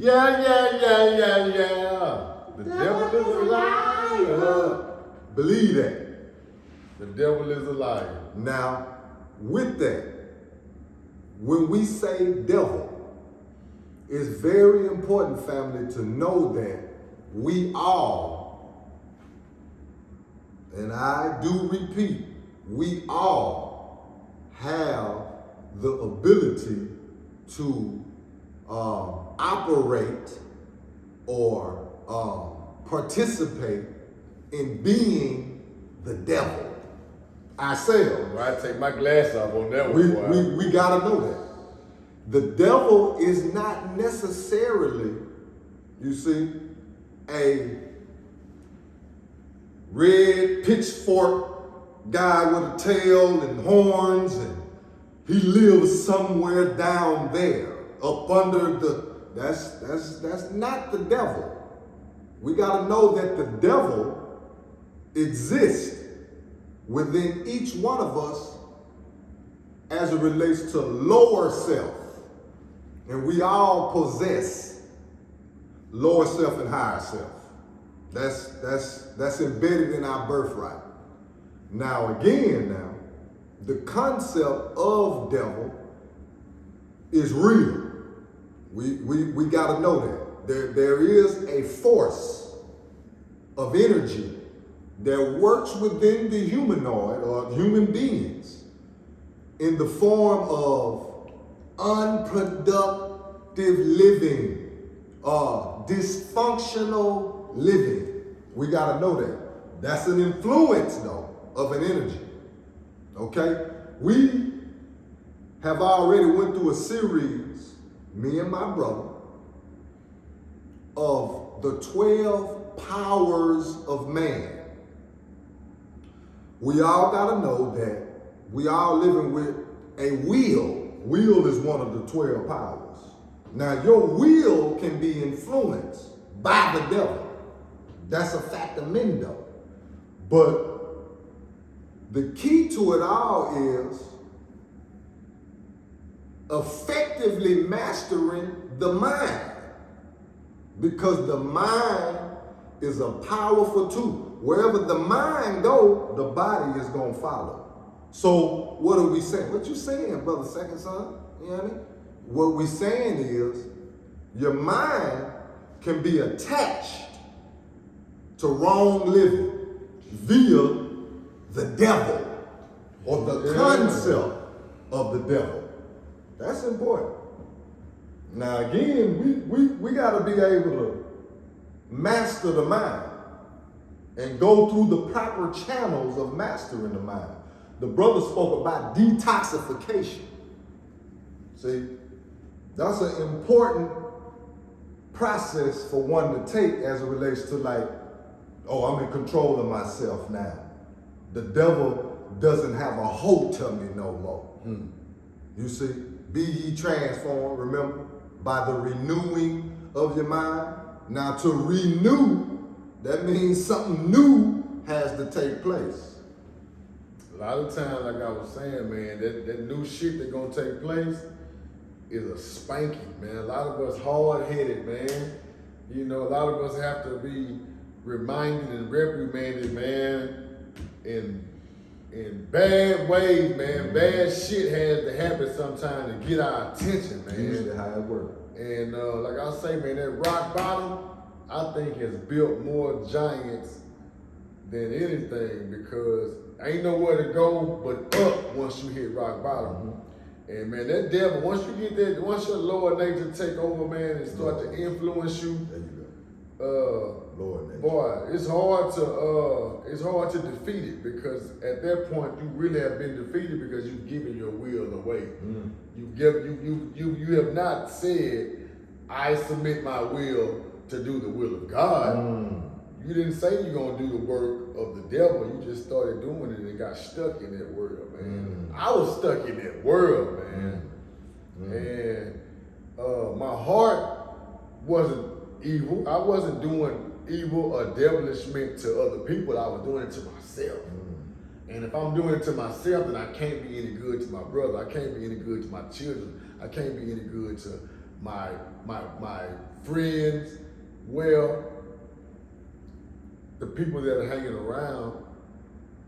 Yeah. The devil is a liar. Believe that. The devil is a liar. Now, with that, when we say devil, it's very important, family, to know that we all, and I do repeat, we all have the ability to operate or participate in being the devil ourselves. Well, I take my glass off on that one. We gotta know that. The devil is not necessarily, you see, a red pitchfork guy with a tail and horns, and he lives somewhere down there, up under the. That's not the devil. We gotta know that the devil exists within each one of us as it relates to lower self. And we all possess lower self and higher self. That's embedded in our birthright. Now the concept of devil is real. We gotta know that. There is a force of energy that works within the humanoid or human beings in the form of unproductive living, dysfunctional living. We gotta know that. That's an influence, though, of an energy. Okay? We have already went through a series, me and my brother, of the 12 powers of man. We all gotta know that we all living with a will. Will is one of the 12 powers. Now, your will can be influenced by the devil. That's a factamento. But the key to it all is effectively mastering the mind. Because the mind is a powerful tool. Wherever the mind goes, the body is going to follow. So what are we saying? What you saying, brother second son? You know what I mean? What we saying is your mind can be attached to wrong living via the devil or the concept of the devil. That's important. Now again, we got to be able to master the mind and go through the proper channels of mastering the mind. The brother spoke about detoxification. See, that's an important process for one to take as it relates to like, oh, I'm in control of myself now. The devil doesn't have a hold to me no more. You see, be ye transformed, remember, by the renewing of your mind. Now to renew, that means something new has to take place. A lot of times, like I was saying, man, that new shit that's gonna take place is a spanking, man. A lot of us hard-headed, man. You know, a lot of us have to be reminded and reprimanded, man, in bad ways, man. Bad shit has to happen sometime to get our attention, man. Usually how it works. And like I say, man, that rock bottom, I think has built more giants than anything, because ain't nowhere to go but up once you hit rock bottom. And man, that devil, once your lower nature take over, man, and start to influence you, there you go. Lower nature. Boy, it's hard to defeat it, because at that point you really have been defeated because you've given your will away. You have not said, I submit my will to do the will of God. You didn't say you're gonna do the work of the devil. You just started doing it and got stuck in that world, man. I was stuck in that world, man. And my heart wasn't evil. I wasn't doing evil or devilishment to other people. I was doing it to myself. And if I'm doing it to myself, then I can't be any good to my brother. I can't be any good to my children. I can't be any good to my friends. Well, the people that are hanging around,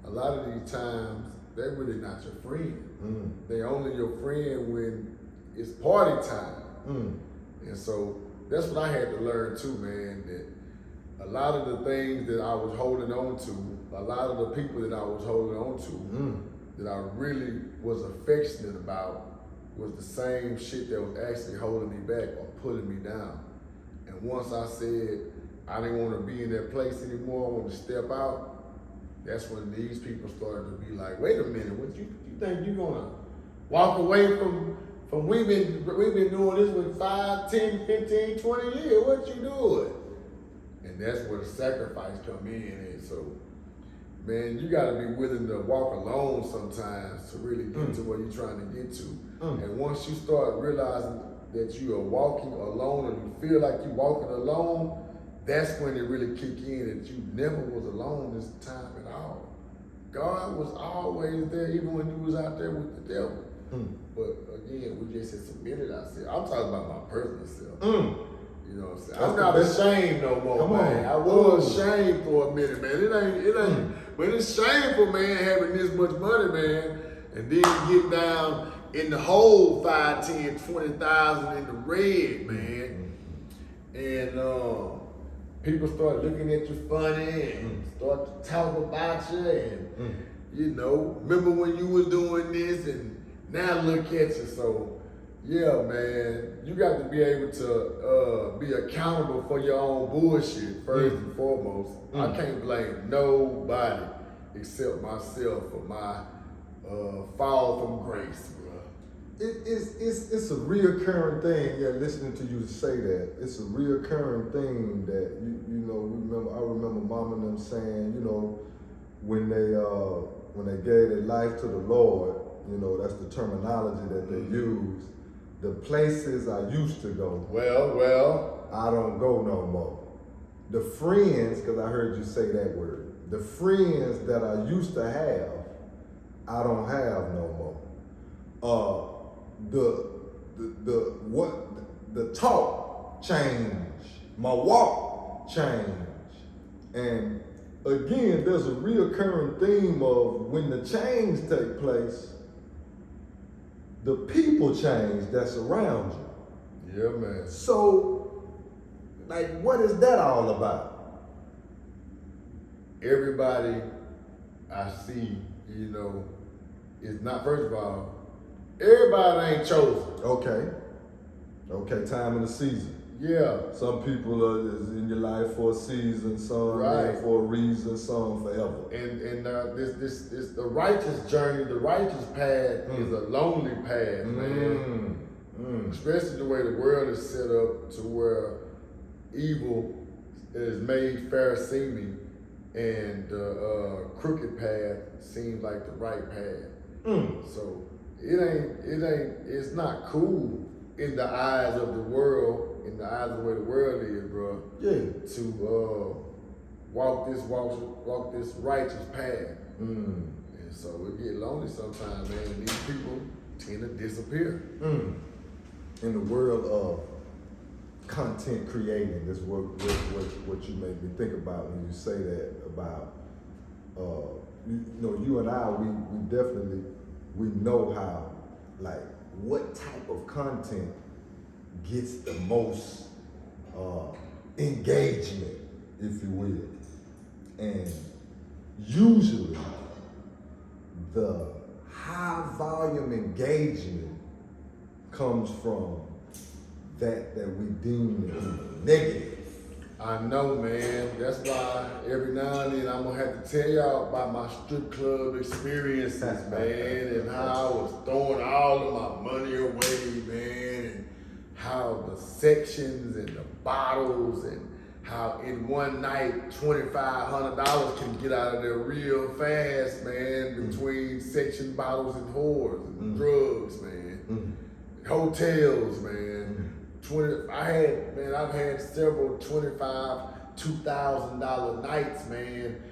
a lot of these times, they're really not your friend. They're only your friend when it's party time. And so that's what I had to learn too, man, that a lot of the things that I was holding on to, a lot of the people that I was holding on to, that I really was affectionate about, was the same shit that was actually holding me back or pulling me down. And once I said I didn't want to be in that place anymore, I want to step out, that's when these people started to be like, wait a minute, what you think you're gonna walk away from we've been doing this with 5, 10, 15, 20 years, what you doing? And that's where the sacrifice come in. And so, man, you gotta be willing to walk alone sometimes to really get to where you're trying to get to. And once you start realizing that you are walking alone, or you feel like you're walking alone, that's when it really kick in that you never was alone this time at all. God was always there, even when you was out there with the devil. But again, we just had submitted ourselves. I'm talking about my personal self. You know what I'm saying? I'm not ashamed no more, man. I was ashamed for a minute, man. It ain't, but it's shameful, man, having this much money, man, and then getting down in the whole 5, 10, 20,000 in the red, man. And people start looking at you funny and start to talk about you and, you know, remember when you was doing this and now look at you. So, yeah, man, you got to be able to be accountable for your own bullshit first and foremost. I can't blame nobody except myself for my fall from grace, bro. It's a reoccurring thing. Yeah, listening to you say that, it's a reoccurring thing that you know. I remember Mom and them saying, you know, when they gave their life to the Lord, you know, that's the terminology that they use. The places I used to go, well, I don't go no more. The friends, because I heard you say that word, the friends that I used to have, I don't have no more. The talk changed, my walk changed. And again, there's a reoccurring theme of when the change take place, the people change that's around you. yeah, man. So, like, what is that all about? Everybody I see, you know, is not, first of all, everybody ain't chosen. Okay, time in the season. Yeah. Some people is in your life for a season, some Right. for a reason, some forever. And this the righteous journey, the righteous path is a lonely path, man. Especially the way the world is set up to where evil is made fair seeming and crooked path seems like the right path. So it's not cool in the eyes of the world, in the eyes of the way the world is, bro. Yeah. To walk this righteous path. And so it get lonely sometimes, man. And these people tend to disappear. In the world of content creating, this is what you make me think about when you say that about you and I, we definitely know how, like, what type of content gets the most engagement, if you will. And usually the high volume engagement comes from that we deem to be negative. I know, man. That's why every now and then I'm gonna have to tell y'all about my strip club experiences, man, and how I was throwing all of my money away, man, and how the sections and the bottles and how in one night $2,500 can get out of there real fast, man, between section bottles and whores and drugs, man, hotels, man. I've had several $2,000 nights, man,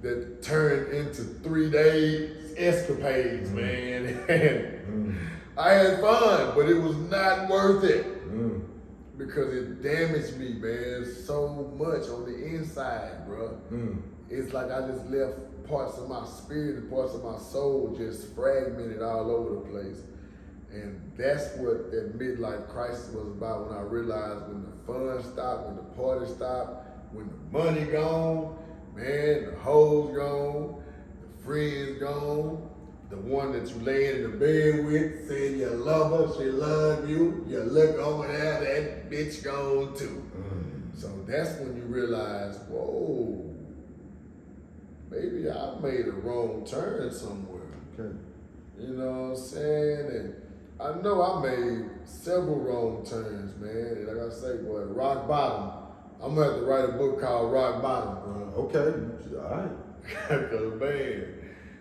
that turned into 3-day escapades, man. And I had fun, but it was not worth it. because it damaged me, man, so much on the inside, bro. It's like I just left parts of my spirit and parts of my soul just fragmented all over the place. And that's what that midlife crisis was about, when I realized when the fun stopped, when the party stopped, when the money gone, man, the hoes gone, the friends gone, the one that you laying in the bed with, saying you love her, she love you, you look over there, that bitch gone too. So that's when you realize, whoa, maybe I made a wrong turn somewhere. Okay. You know what I'm saying? And I know I made several wrong turns, man. And like I say, boy, rock bottom. I'm gonna have to write a book called Rock Bottom, bro. Okay. All right. Cause man,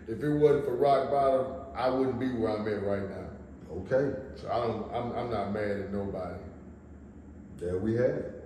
if it wasn't for rock bottom, I wouldn't be where I'm at right now. Okay. So I'm not mad at nobody. There we have it.